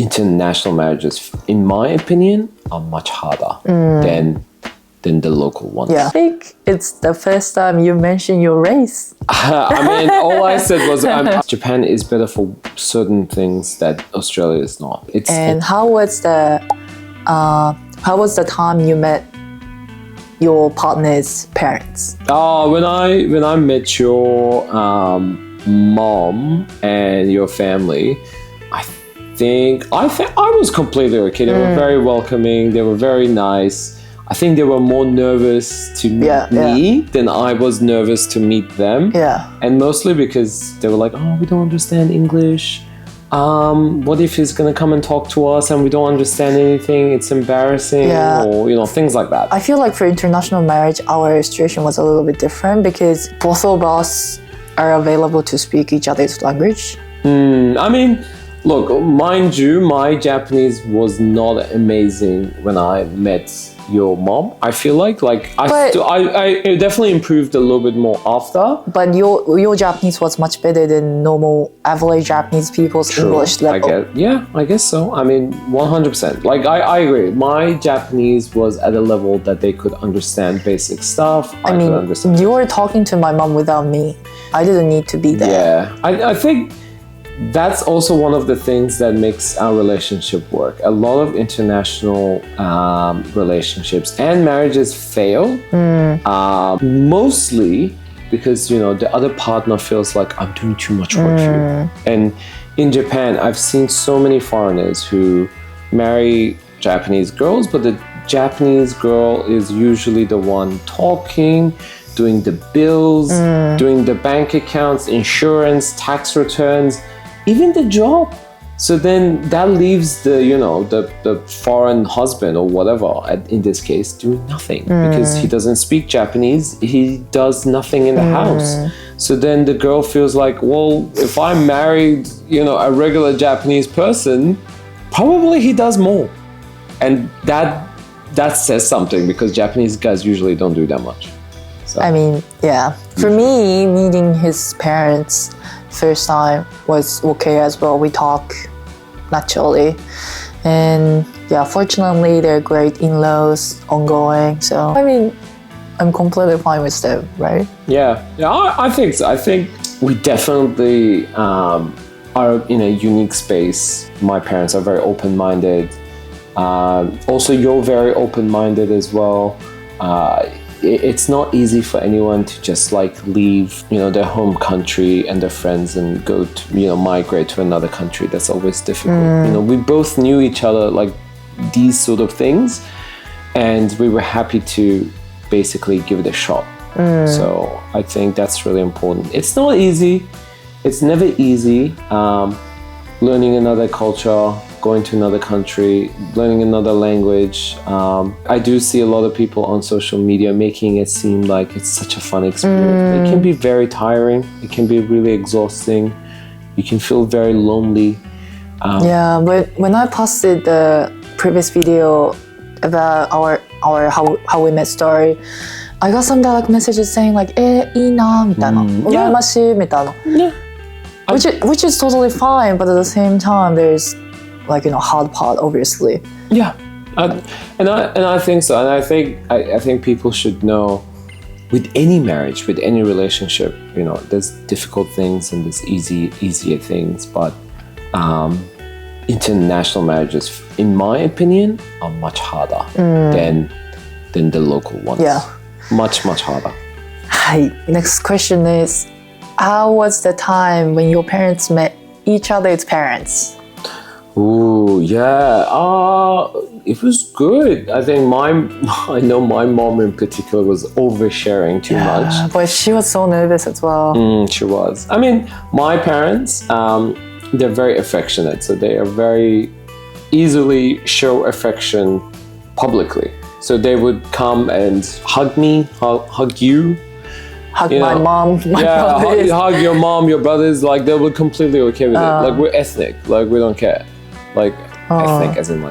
international marriages, in my opinion, are much harder than the local ones. Yeah. I think it's the first time you mentioned your race. I mean, all I said was Japan is better for certain things that Australia is not. How was the time you met your partner's parents? When I met your mom and your family, I think I was completely okay. They were very welcoming. They were very nice. I think they were more nervous to meet me than I was nervous to meet them. Yeah. And mostly because they were like, oh, we don't understand English. What if he's gonna come and talk to us and we don't understand anything? It's embarrassing, or things like that. I feel like for international marriage, our situation was a little bit different because both of us are available to speak each other's language. I mean, look, mind you, my Japanese was not amazing when I met your mom. I feel like I definitely improved a little bit more after. But your Japanese was much better than normal average Japanese people's English level. I guess so. I mean, 100%. Like I agree. My Japanese was at a level that they could understand basic stuff. I mean, could understand. You were talking to my mom without me. I didn't need to be there. Yeah, I think that's also one of the things that makes our relationship work. A lot of international relationships and marriages fail, mostly because the other partner feels like I'm doing too much work for you. And in Japan, I've seen so many foreigners who marry Japanese girls, but the Japanese girl is usually the one talking, doing the bills, doing the bank accounts, insurance, tax returns, even the job. So then that leaves the foreign husband or whatever, in this case, doing nothing because he doesn't speak Japanese. He does nothing in the house. So then the girl feels like, well, if I married, a regular Japanese person, probably he does more. And that says something because Japanese guys usually don't do that much. So. I mean, yeah. For me, meeting his parents first time was okay as well. We talk naturally. And yeah, fortunately, they're great in-laws ongoing. So, I mean, I'm completely fine with them, right? Yeah, I think so. I think we definitely are in a unique space. My parents are very open-minded. Also, you're very open-minded as well. It's not easy for anyone to just leave, their home country and their friends and go to, migrate to another country. That's always difficult. We both knew each other, these sort of things, and we were happy to basically give it a shot. So I think that's really important. It's not easy. It's never easy. Learning another culture, going to another country, learning another language. I do see a lot of people on social media making it seem like it's such a fun experience. It can be very tiring. It can be really exhausting. You can feel very lonely. Yeah, but when I posted the previous video about our how we met story, I got some direct messages saying いいなみたいな、羨ましいみたいな。Which is totally fine, but at the same time, there's hard part, obviously. Yeah, and I think so, and I think people should know, with any marriage, with any relationship, there's difficult things and there's easier things, but international marriages, in my opinion, are much harder than the local ones. Yeah, much harder. Hi. Next question is, how was the time when your parents met each other's parents? Oh yeah, it was good. I think I know my mom in particular was oversharing too much. But she was so nervous as well. She was. I mean, my parents, they're very affectionate, so they are very easily show affection publicly. So they would come and hug me, hug you. Hug my mom, my brothers. Hug your mom, your brothers. They were completely okay with it. We're ethnic. We don't care. Ethnic as in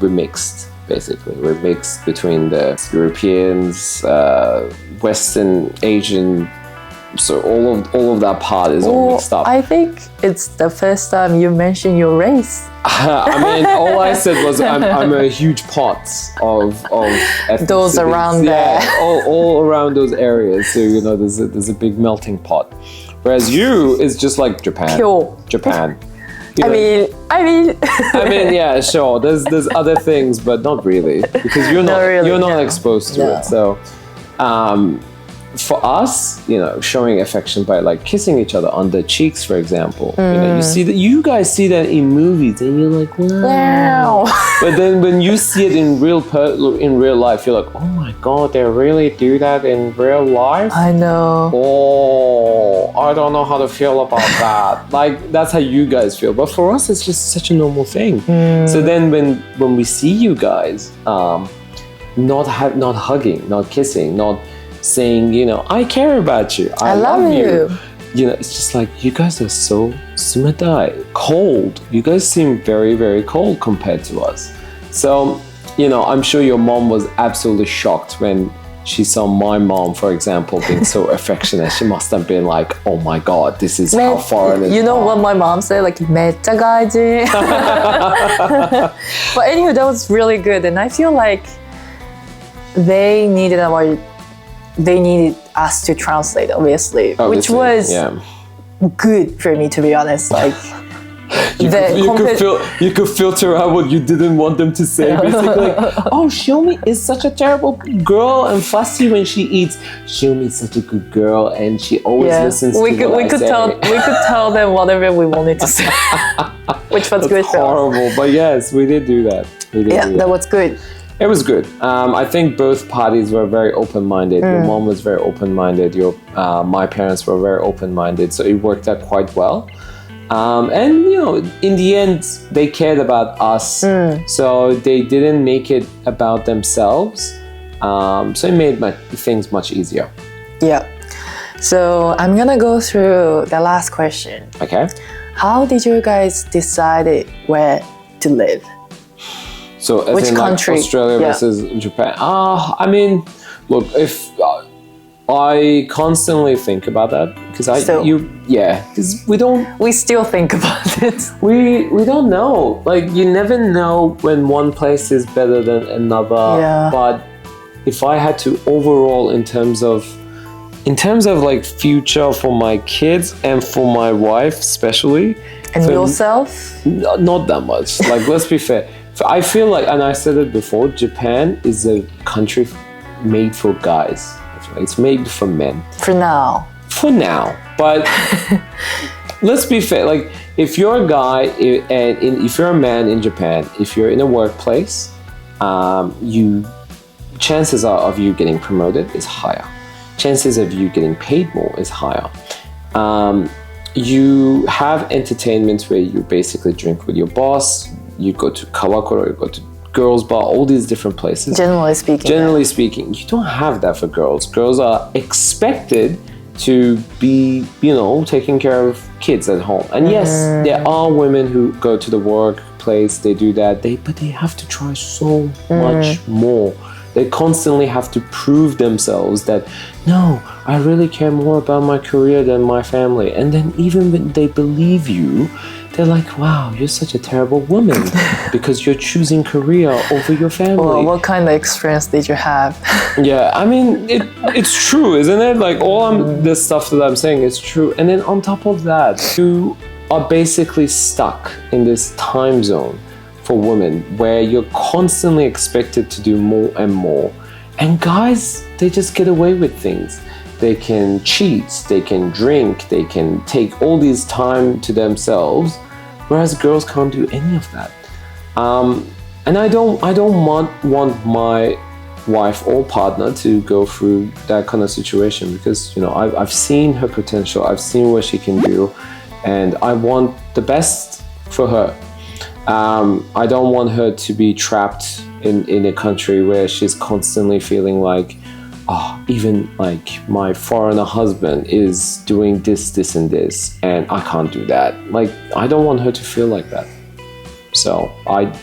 we're mixed, basically. We're mixed between the Europeans, Western, Asian So all of that part is all mixed up. I think it's the first time you mentioned your race. I mean, all I said was I'm a huge pot of ethnicities. Those around there. all around those areas. So there's a big melting pot. Whereas you is just like Japan. Pure. Japan. I mean. Yeah, sure. There's other things, but not really, because you're not exposed to it. So, for us, showing affection by like kissing each other on the cheeks, for example, you see that, you guys see that in movies, and you're like, wow. But then when you see it in real life, you're like, oh my god, they really do that in real life? I know. Oh, I don't know how to feel about that. Like, that's how you guys feel. But for us, it's just such a normal thing. So then when we see you guys, not hugging, not kissing, not saying, I care about you, I love you. It's just like, you guys are so sumatai, cold. You guys seem very, very cold compared to us. So, I'm sure your mom was absolutely shocked when she saw my mom, for example, being so affectionate. She must have been like, oh my god, this is how foreigners You know what my mom said? Like, めっちゃ外人. But anyway, that was really good. And I feel like they needed us to translate, obviously. Which was good for me, to be honest. Like, you could filter out what you didn't want them to say. Basically, like, oh, Shiomi is such a terrible girl and fussy when she eats. Shiomi is such a good girl and she always listens to what I say. We could tell them whatever we wanted to say, which was good for us. Horrible, but yes, we did do that. That was good. It was good. I think both parties were very open-minded. Your mom was very open-minded. My parents were very open-minded. So it worked out quite well. And in the end, they cared about us. So they didn't make it about themselves. So it made things much easier. Yeah. So I'm gonna go through the last question. Okay. How did you guys decide where to live? So as Which in country? Like Australia versus Japan. I mean, look, if I constantly think about that because we still think about it. We don't know. Like, you never know when one place is better than another. Yeah. But if I had to overall in terms of like future for my kids and for my wife especially. And yourself? Not that much. Like, let's be fair. I feel like, and I said it before, Japan is a country made for guys. It's made for men. For now. But let's be fair. Like, if you're a guy and if you're a man in Japan, if you're in a workplace, chances of you getting promoted is higher. Chances of you getting paid more is higher. You have entertainment where you basically drink with your boss. You go to Kawakoro, you go to girls' bar, all these different places. Generally speaking, you don't have that for girls. Girls are expected to be, taking care of kids at home. And yes, there are women who go to the workplace, they do that, but they have to try so much more. They constantly have to prove themselves that, no, I really care more about my career than my family. And then even when they believe you, they're like, wow, you're such a terrible woman because you're choosing career over your family. Well, what kind of experience did you have? Yeah, I mean, it's true, isn't it? Like, the stuff that I'm saying is true. And then on top of that, you are basically stuck in this time zone for women where you're constantly expected to do more and more. And guys, they just get away with things. They can cheat, they can drink, they can take all this time to themselves, whereas girls can't do any of that. And I don't want my wife or partner to go through that kind of situation because I've seen her potential, I've seen what she can do, and I want the best for her. I don't want her to be trapped in a country where she's constantly feeling like, even like my foreigner husband is doing this and this, and I can't do that. Like, I don't want her to feel like that. So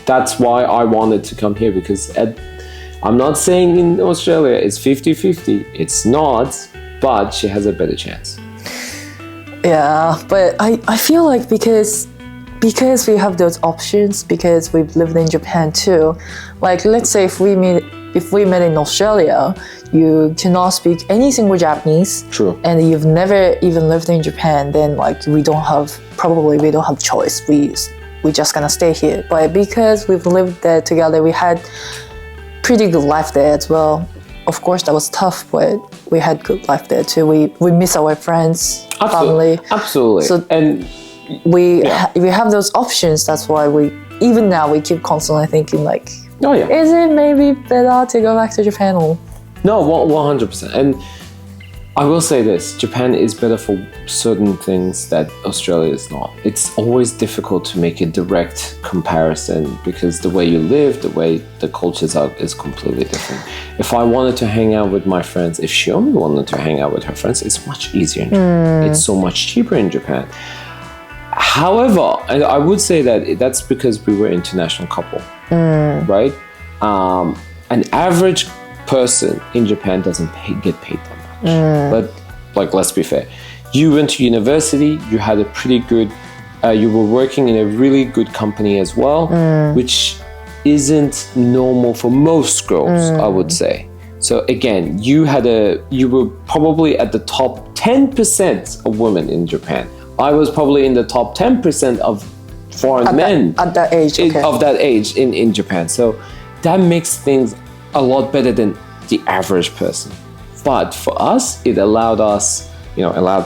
that's why I wanted to come here, because I'm not saying in Australia it's 50-50. It's not. but she has a better chance. Yeah, but I feel like because we have those options, because we've lived in Japan too, like let's say if we met in Australia, you cannot speak any single Japanese. True. And you've never even lived in Japan, then like we don't have choice. We just gonna stay here. But because we've lived there together, we had pretty good life there as well. Of course, that was tough, but we had good life there too. We miss our friends, family. Absolutely. So and we have those options. That's why even now we keep constantly thinking like, oh yeah, is it maybe better to go back to Japan? Or no, 100%. And I will say this: Japan is better for certain things that Australia is not. It's always difficult to make a direct comparison because the way you live, the way the cultures are, is completely different. If I wanted to hang out with my friends, if Shiomi wanted to hang out with her friends, it's much easier in Japan. It's so much cheaper in Japan. However, and I would say that that's because we were an international couple, right? An average person in Japan doesn't get paid that much. But like, let's be fair. You went to university, you had a pretty good, you were working in a really good company as well, which isn't normal for most girls, I would say. So again, you were probably at the top 10% of women in Japan. I was probably in the top 10% of foreign men at that age, of that age in Japan. So that makes things a lot better than the average person. But for us, it allowed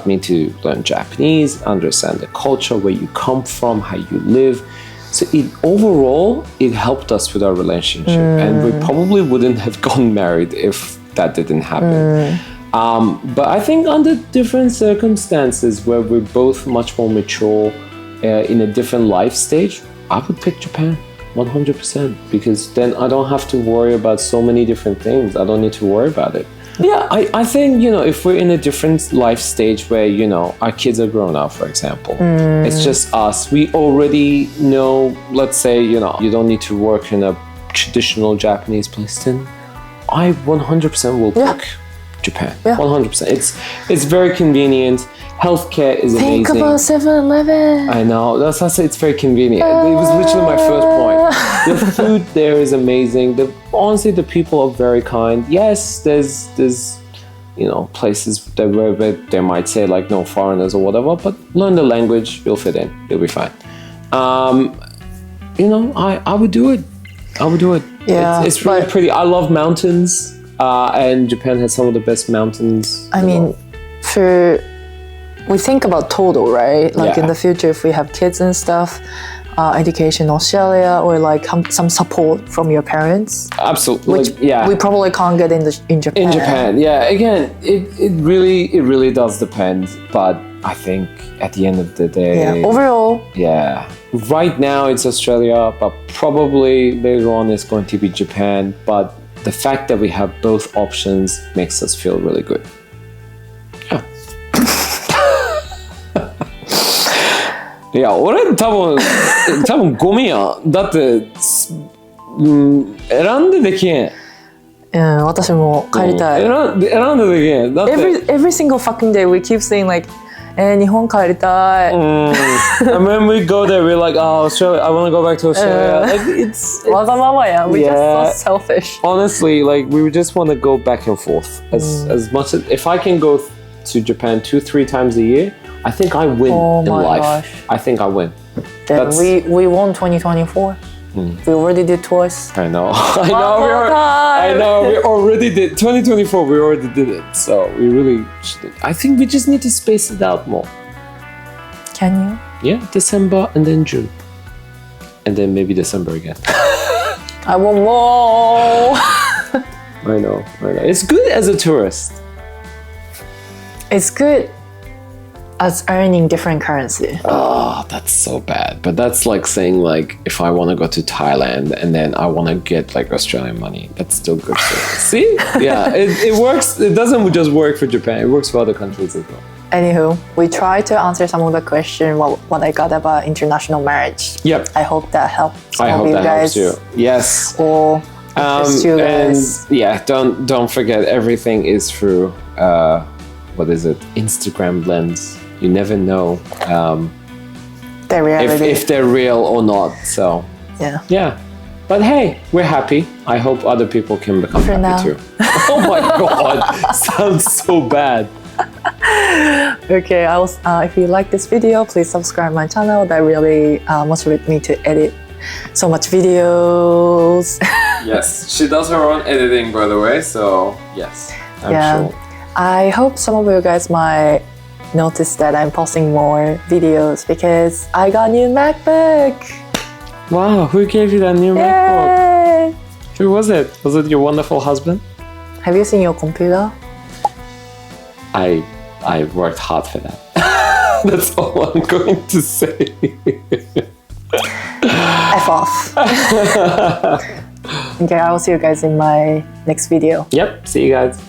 me to learn Japanese, understand the culture, where you come from, how you live. So overall, it helped us with our relationship. And we probably wouldn't have gotten married if that didn't happen. But I think under different circumstances where we're both much more mature in a different life stage, I would pick Japan 100% because then I don't have to worry about so many different things. I don't need to worry about it. Yeah, I think, if we're in a different life stage where, our kids are grown up, for example, it's just us. We already know, let's say, you don't need to work in a traditional Japanese place, then I 100% will pick Japan. 100%. It's very convenient. Healthcare is amazing. Think about 7-Eleven. I know. That's how I say it's very convenient. It was literally my first point. The food there is amazing. Honestly, the people are very kind. Yes, there's places where they might say like no foreigners or whatever, but learn the language, you'll fit in. You'll be fine. I would do it. I would do it. Yeah, it's really pretty. I love mountains. And Japan has some of the best mountains. I mean, we think about total, right? Like in the future, if we have kids and stuff, education in Australia or like some support from your parents. Absolutely. Which we probably can't get in Japan. In Japan, yeah. Again, it really does depend. But I think at the end of the day, overall, right now it's Australia, but probably later on it's going to be Japan. But the fact that we have both options makes us feel really good. Yeah. いや、俺多分ゴミや。だって、選んでできへん。私も帰りたい。選んでできへん。だって every single fucking day we keep saying like, 日本帰りたい。And when we go there, we're like, oh, Australia, I want to go back to Australia. Like, it's わがままや。We're just so selfish. Honestly, like, we just want to go back and forth. As much as, if I can go to Japan 2-3 times a year, I think I win in life. Gosh. I think I win. Then we won 2024. We already did twice. I know. I know. We already did 2024. We already did it. So we really should. I think we just need to space it out more. Can you? Yeah, December and then June, and then maybe December again. I want more. I know. It's good as a tourist. It's good as earning different currency. Oh, that's so bad. But that's like saying like if I want to go to Thailand and then I want to get like Australian money, that's still good. See? Yeah, it works. It doesn't just work for Japan. It works for other countries as well. Anywho, we tried to answer some of the questions what I got about international marriage. Yep. I hope that helped some I of hope you that guys. helps you. Yes. Or interest you guys. And yeah, don't forget everything is through what is it, Instagram lens. You never know The reality. if they're real or not. So yeah. But hey, we're happy. I hope other people can become For happy now. too. Oh my god, sounds so bad. Okay, if you like this video, please subscribe my channel. That really motivates me to edit so much videos. Yes, she does her own editing, by the way. So yes, I'm sure. I hope some of you guys might notice that I'm posting more videos because I got a new MacBook. Wow, who gave you that new MacBook? Yay! Who was it? Was it your wonderful husband? Have you seen your computer? I worked hard for that. That's all I'm going to say. F off. Okay, I will see you guys in my next video. Yep, see you guys.